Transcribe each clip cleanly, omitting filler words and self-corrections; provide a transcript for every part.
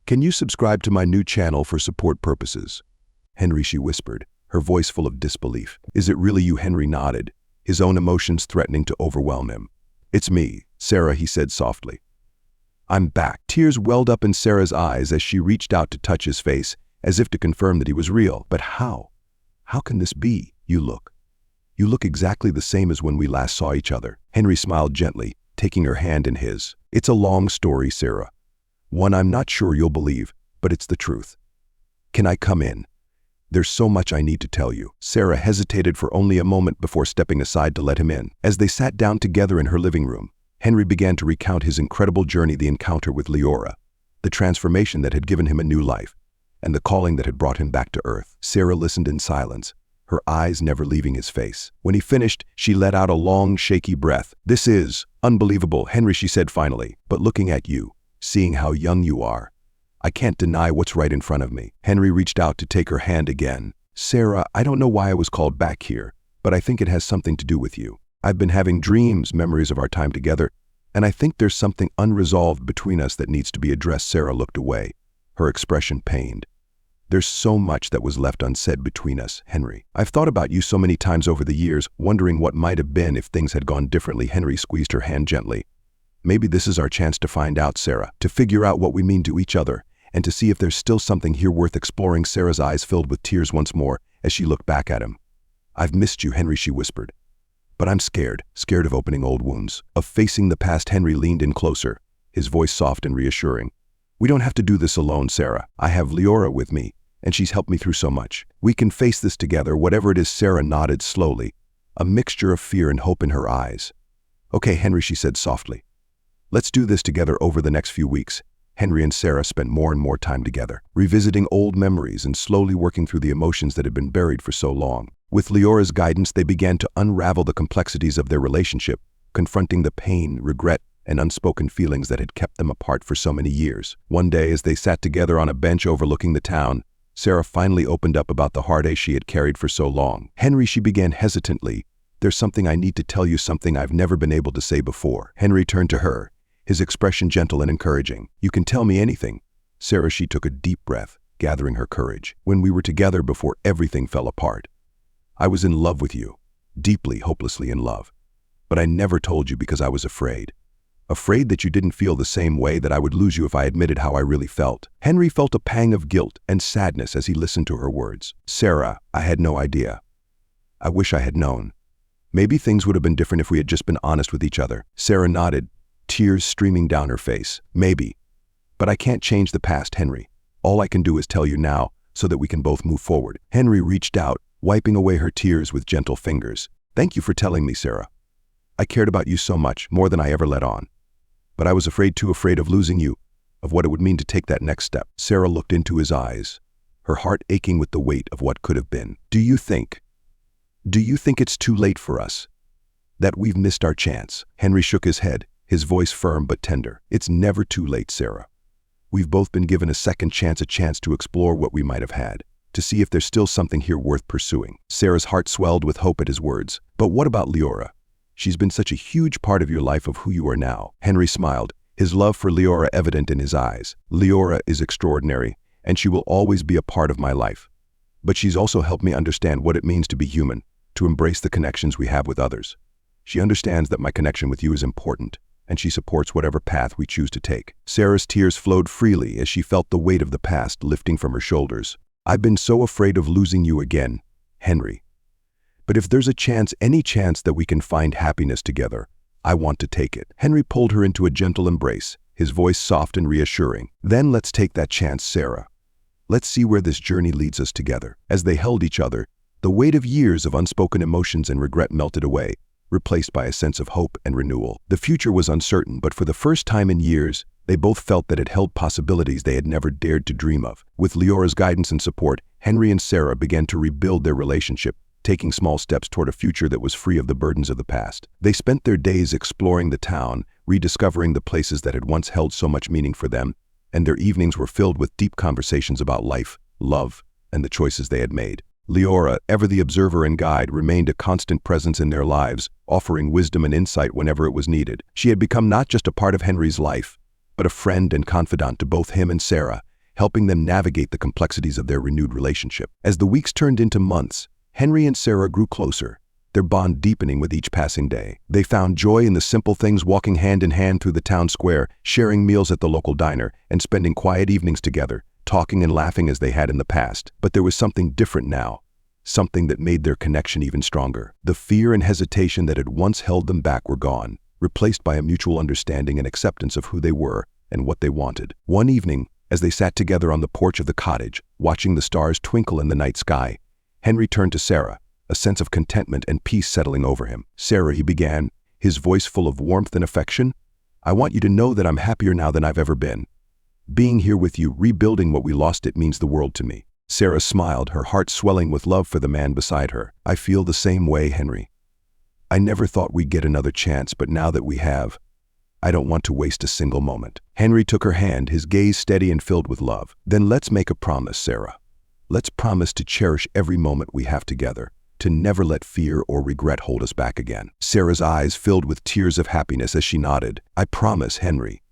"Can you subscribe to my new channel for support purposes?" "Henry," she whispered, her voice full of disbelief. "Is it really you?" Henry nodded, his own emotions threatening to overwhelm him. "It's me, Sarah," he said softly. "I'm back." Tears welled up in Sarah's eyes as she reached out to touch his face, as if to confirm that he was real. "But how? How can this be? You look exactly the same as when we last saw each other." Henry smiled gently, taking her hand in his. "It's a long story, Sarah. One I'm not sure you'll believe, but it's the truth. Can I come in? There's so much I need to tell you." Sarah hesitated for only a moment before stepping aside to let him in. As they sat down together in her living room, Henry began to recount his incredible journey, the encounter with Leora, the transformation that had given him a new life, and the calling that had brought him back to Earth. Sarah listened in silence, her eyes never leaving his face. When he finished, she let out a long, shaky breath. "This is unbelievable, Henry," she said finally. "But looking at you, seeing how young you are, I can't deny what's right in front of me." Henry reached out to take her hand again. "Sarah, I don't know why I was called back here, but I think it has something to do with you. I've been having dreams, memories of our time together, and I think there's something unresolved between us that needs to be addressed." Sarah looked away, her expression pained. "There's so much that was left unsaid between us, Henry. I've thought about you so many times over the years, wondering what might have been if things had gone differently." Henry squeezed her hand gently. "Maybe this is our chance to find out, Sarah, to figure out what we mean to each other, and to see if there's still something here worth exploring." Sarah's eyes filled with tears once more as she looked back at him. "I've missed you, Henry," she whispered. "But I'm scared of opening old wounds, of facing the past." Henry leaned in closer, his voice soft and reassuring. "We don't have to do this alone, Sarah. I have Leora with me, and she's helped me through so much. We can face this together, whatever it is." Sarah nodded slowly, a mixture of fear and hope in her eyes. "Okay, Henry," she said softly. "Let's do this together." Over the next few weeks, Henry and Sarah spent more and more time together, revisiting old memories and slowly working through the emotions that had been buried for so long. With Leora's guidance, they began to unravel the complexities of their relationship, confronting the pain, regret, and unspoken feelings that had kept them apart for so many years. One day, as they sat together on a bench overlooking the town, Sarah finally opened up about the heartache she had carried for so long. "Henry," she began hesitantly, "there's something I need to tell you, something I've never been able to say before." Henry turned to her, his expression gentle and encouraging. "You can tell me anything." "Sarah," she took a deep breath, gathering her courage. "When we were together before everything fell apart, I was in love with you, deeply, hopelessly in love. But I never told you because I was afraid. Afraid that you didn't feel the same way, that I would lose you if I admitted how I really felt." Henry felt a pang of guilt and sadness as he listened to her words. "Sarah, I had no idea. I wish I had known. Maybe things would have been different if we had just been honest with each other." Sarah nodded, tears streaming down her face. "Maybe. But I can't change the past, Henry. All I can do is tell you now so that we can both move forward." Henry reached out, wiping away her tears with gentle fingers. "Thank you for telling me, Sarah. I cared about you so much, more than I ever let on. But I was too afraid of losing you, of what it would mean to take that next step." Sarah looked into his eyes, her heart aching with the weight of what could have been. Do you think it's too late for us? That we've missed our chance?" Henry shook his head, his voice firm but tender. "It's never too late, Sarah. We've both been given a second chance, a chance to explore what we might have had, to see if there's still something here worth pursuing." Sarah's heart swelled with hope at his words. "But what about Leora? She's been such a huge part of your life, of who you are now." Henry smiled, his love for Leora evident in his eyes. "Leora is extraordinary, and she will always be a part of my life. But she's also helped me understand what it means to be human, to embrace the connections we have with others. She understands that my connection with you is important, and she supports whatever path we choose to take." Sarah's tears flowed freely as she felt the weight of the past lifting from her shoulders. "I've been so afraid of losing you again, Henry. But if there's a chance, any chance that we can find happiness together, I want to take it." Henry pulled her into a gentle embrace, his voice soft and reassuring. "Then let's take that chance, Sarah. Let's see where this journey leads us together." As they held each other, the weight of years of unspoken emotions and regret melted away, replaced by a sense of hope and renewal. The future was uncertain, but for the first time in years, they both felt that it held possibilities they had never dared to dream of. With Leora's guidance and support, Henry and Sarah began to rebuild their relationship, taking small steps toward a future that was free of the burdens of the past. They spent their days exploring the town, rediscovering the places that had once held so much meaning for them, and their evenings were filled with deep conversations about life, love, and the choices they had made. Leora, ever the observer and guide, remained a constant presence in their lives, offering wisdom and insight whenever it was needed. She had become not just a part of Henry's life, but a friend and confidant to both him and Sarah, helping them navigate the complexities of their renewed relationship. As the weeks turned into months, Henry and Sarah grew closer, their bond deepening with each passing day. They found joy in the simple things, walking hand in hand through the town square, sharing meals at the local diner, and spending quiet evenings together, talking and laughing as they had in the past. But there was something different now, something that made their connection even stronger. The fear and hesitation that had once held them back were gone, replaced by a mutual understanding and acceptance of who they were and what they wanted. One evening, as they sat together on the porch of the cottage, watching the stars twinkle in the night sky, Henry turned to Sarah, a sense of contentment and peace settling over him. "Sarah," he began, his voice full of warmth and affection, "I want you to know that I'm happier now than I've ever been. Being here with you, rebuilding what we lost, it means the world to me." Sarah smiled, her heart swelling with love for the man beside her. "I feel the same way, Henry. I never thought we'd get another chance, but now that we have, I don't want to waste a single moment." Henry took her hand, his gaze steady and filled with love. "Then let's make a promise, Sarah. Let's promise to cherish every moment we have together, to never let fear or regret hold us back again." Sarah's eyes filled with tears of happiness as she nodded. "I promise, Henry.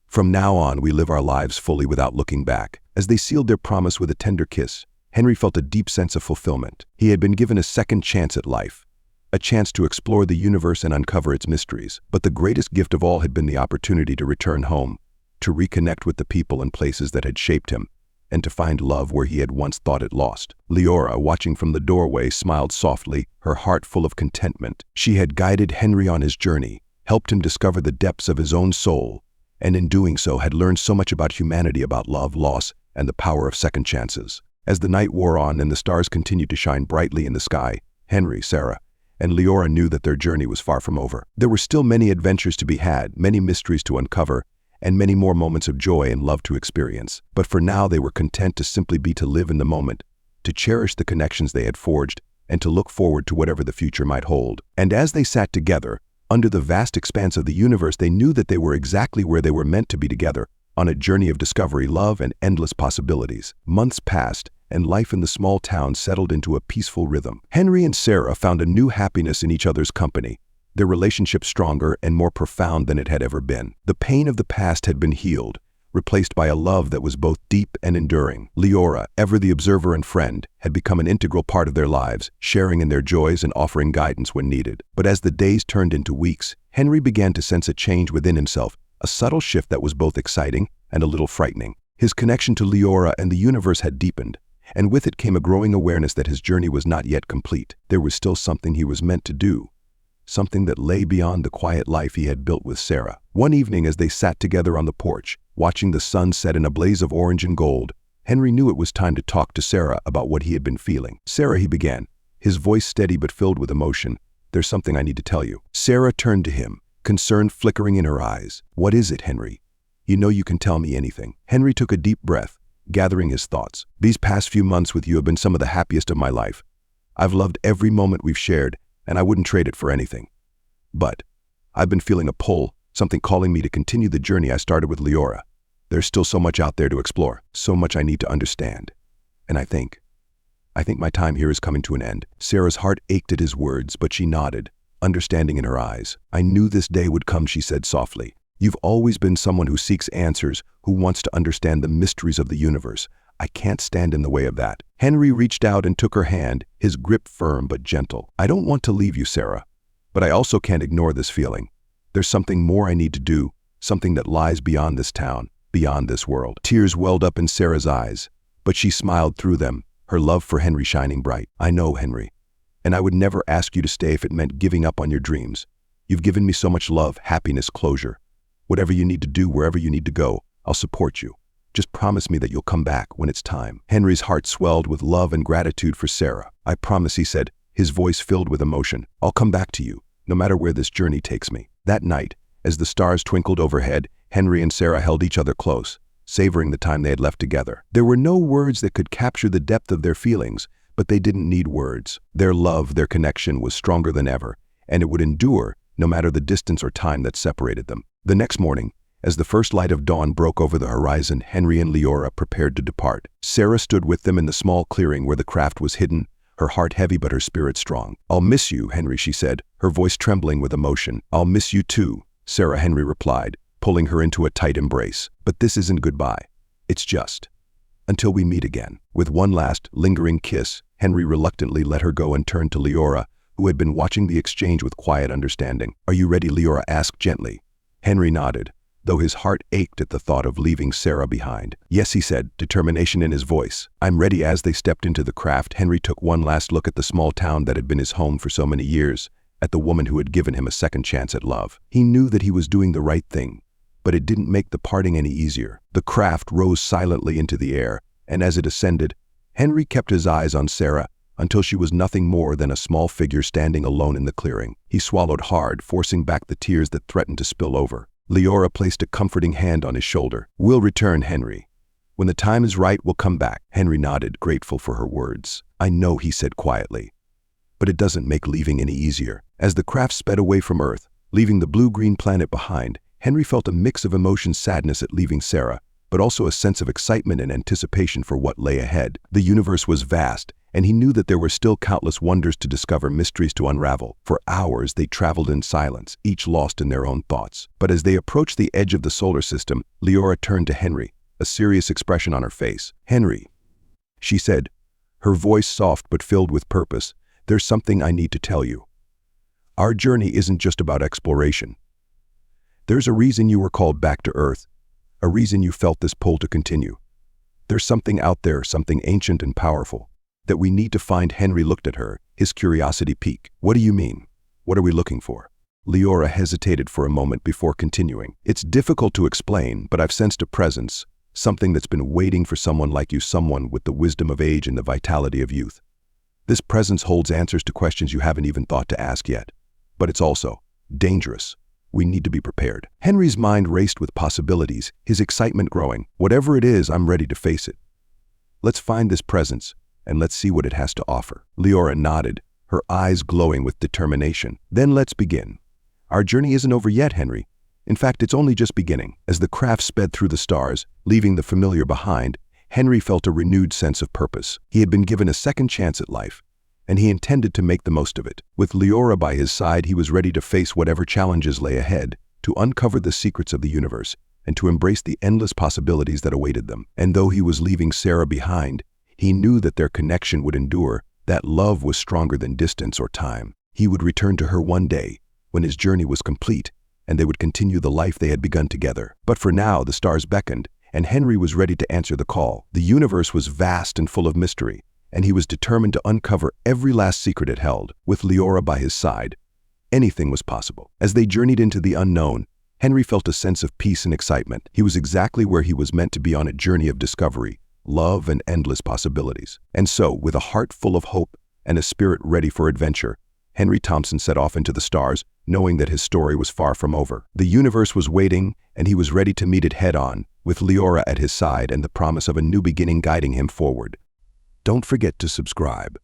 From now on, we live our lives fully without looking back." As they sealed their promise with a tender kiss, Henry felt a deep sense of fulfillment. He had been given a second chance at life, a chance to explore the universe and uncover its mysteries. But the greatest gift of all had been the opportunity to return home, to reconnect with the people and places that had shaped him, and to find love where he had once thought it lost. Leora, watching from the doorway, smiled softly, her heart full of contentment. She had guided Henry on his journey, helped him discover the depths of his own soul, and in doing so had learned so much about humanity, about love, loss, and the power of second chances. As the night wore on and the stars continued to shine brightly in the sky, Henry, Sarah, and Leora knew that their journey was far from over. There were still many adventures to be had, many mysteries to uncover, and many more moments of joy and love to experience. But for now, they were content to simply be, to live in the moment, to cherish the connections they had forged, and to look forward to whatever the future might hold. And as they sat together, under the vast expanse of the universe, they knew that they were exactly where they were meant to be together, on a journey of discovery, love, and endless possibilities. Months passed, and life in the small town settled into a peaceful rhythm. Henry and Sarah found a new happiness in each other's company, their relationship stronger and more profound than it had ever been. The pain of the past had been healed, replaced by a love that was both deep and enduring. Leora, ever the observer and friend, had become an integral part of their lives, sharing in their joys and offering guidance when needed. But as the days turned into weeks, Henry began to sense a change within himself, a subtle shift that was both exciting and a little frightening. His connection to Leora and the universe had deepened, and with it came a growing awareness that his journey was not yet complete. There was still something he was meant to do, something that lay beyond the quiet life he had built with Sarah. One evening, as they sat together on the porch, watching the sun set in a blaze of orange and gold, Henry knew it was time to talk to Sarah about what he had been feeling. "Sarah," he began, his voice steady but filled with emotion, "there's something I need to tell you." Sarah turned to him, concern flickering in her eyes. "What is it, Henry? You know you can tell me anything." Henry took a deep breath, gathering his thoughts. "These past few months with you have been some of the happiest of my life. I've loved every moment we've shared, and I wouldn't trade it for anything. But I've been feeling a pull, something calling me to continue the journey I started with Leora. There's still so much out there to explore, so much I need to understand. And I think my time here is coming to an end." Sarah's heart ached at his words, but she nodded, understanding in her eyes. "I knew this day would come," she said softly. "You've always been someone who seeks answers, who wants to understand the mysteries of the universe. I can't stand in the way of that." Henry reached out and took her hand, his grip firm but gentle. "I don't want to leave you, Sarah, but I also can't ignore this feeling. There's something more I need to do, something that lies beyond this town, beyond this world." Tears welled up in Sarah's eyes, but she smiled through them, her love for Henry shining bright. "I know, Henry, and I would never ask you to stay if it meant giving up on your dreams. You've given me so much love, happiness, closure. Whatever you need to do, wherever you need to go, I'll support you. Just promise me that you'll come back when it's time." Henry's heart swelled with love and gratitude for Sarah. "I promise," he said, his voice filled with emotion. "I'll come back to you, no matter where this journey takes me." That night, as the stars twinkled overhead, Henry and Sarah held each other close, savoring the time they had left together. There were no words that could capture the depth of their feelings, but they didn't need words. Their love, their connection was stronger than ever, and it would endure no matter the distance or time that separated them. The next morning, as the first light of dawn broke over the horizon, Henry and Leora prepared to depart. Sarah stood with them in the small clearing where the craft was hidden, her heart heavy but her spirit strong. "I'll miss you, Henry," she said, her voice trembling with emotion. "I'll miss you too," Sarah Henry replied, pulling her into a tight embrace. "But this isn't goodbye. It's just Until we meet again." With one last, lingering kiss, Henry reluctantly let her go and turned to Leora, who had been watching the exchange with quiet understanding. "Are you ready?" Leora asked gently. Henry nodded, though his heart ached at the thought of leaving Sarah behind. "Yes," he said, determination in his voice. "I'm ready." As they stepped into the craft, Henry took one last look at the small town that had been his home for so many years, at the woman who had given him a second chance at love. He knew that he was doing the right thing, but it didn't make the parting any easier. The craft rose silently into the air, and as it ascended, Henry kept his eyes on Sarah until she was nothing more than a small figure standing alone in the clearing. He swallowed hard, forcing back the tears that threatened to spill over. Leora placed a comforting hand on his shoulder. "We'll return, Henry. When the time is right, we'll come back." Henry nodded, grateful for her words. "I know," he said quietly, "but it doesn't make leaving any easier." As the craft sped away from Earth, leaving the blue-green planet behind, Henry felt a mix of emotions: sadness at leaving Sarah, but also a sense of excitement and anticipation for what lay ahead. The universe was vast, and he knew that there were still countless wonders to discover, mysteries to unravel. For hours they traveled in silence, each lost in their own thoughts. But as they approached the edge of the solar system, Leora turned to Henry, a serious expression on her face. "Henry," she said, her voice soft but filled with purpose, "there's something I need to tell you. Our journey isn't just about exploration. There's a reason you were called back to Earth, a reason you felt this pull to continue. There's something out there, something ancient and powerful, that we need to find." Henry looked at her, his curiosity piqued. "What do you mean? What are we looking for?" Leora hesitated for a moment before continuing. "It's difficult to explain, but I've sensed a presence, something that's been waiting for someone like you, someone with the wisdom of age and the vitality of youth. This presence holds answers to questions you haven't even thought to ask yet. But it's also dangerous. We need to be prepared." Henry's mind raced with possibilities, his excitement growing. "Whatever it is, I'm ready to face it. Let's find this presence, and let's see what it has to offer." Leora nodded, her eyes glowing with determination. "Then let's begin. Our journey isn't over yet, Henry. In fact, it's only just beginning." As the craft sped through the stars, leaving the familiar behind, Henry felt a renewed sense of purpose. He had been given a second chance at life, and he intended to make the most of it. With Leora by his side, he was ready to face whatever challenges lay ahead, to uncover the secrets of the universe, and to embrace the endless possibilities that awaited them. And though he was leaving Sarah behind, he knew that their connection would endure, that love was stronger than distance or time. He would return to her one day, when his journey was complete, and they would continue the life they had begun together. But for now, the stars beckoned, and Henry was ready to answer the call. The universe was vast and full of mystery, and he was determined to uncover every last secret it held. With Leora by his side, anything was possible. As they journeyed into the unknown, Henry felt a sense of peace and excitement. He was exactly where he was meant to be, on a journey of discovery, love, and endless possibilities. And so, with a heart full of hope and a spirit ready for adventure, Henry Thompson set off into the stars, knowing that his story was far from over. The universe was waiting, and he was ready to meet it head-on, with Leora at his side and the promise of a new beginning guiding him forward. Don't forget to subscribe.